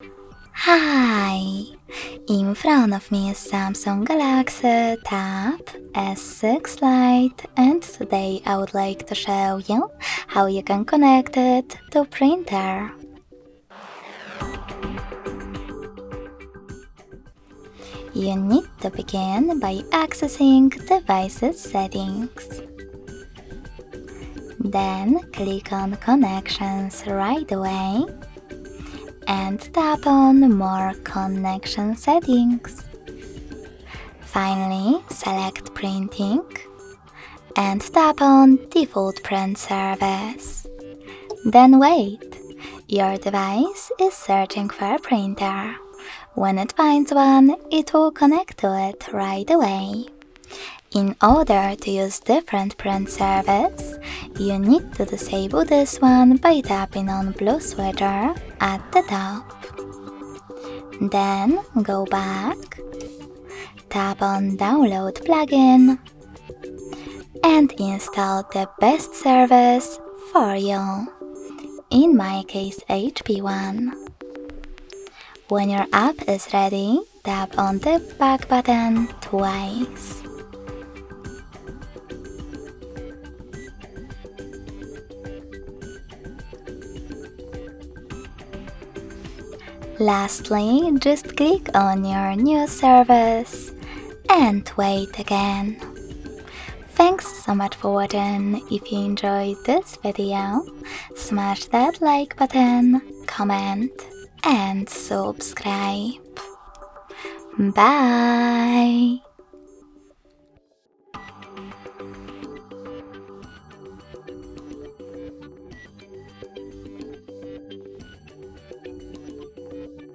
Hi! In front of me is Samsung Galaxy Tab S6 Lite, and today I would like to show you how you can connect it to printer. You need to begin by accessing Devices Settings. Then click on Connections right away and tap on More Connection Settings. Finally, select Printing and tap on Default Print Service. Then wait. Your device is searching for a printer. When it finds one, it will connect to it right away. In order to use different print service, you need to disable this one by tapping on blue switcher at the top. Then go back, tap on Download plugin, and install the best service for you. In my case, HP one. When your app is ready, tap on the back button twice. Lastly, just click on your new service and wait again. Thanks so much for watching. If you enjoyed this video, smash that like button, comment and subscribe. Bye!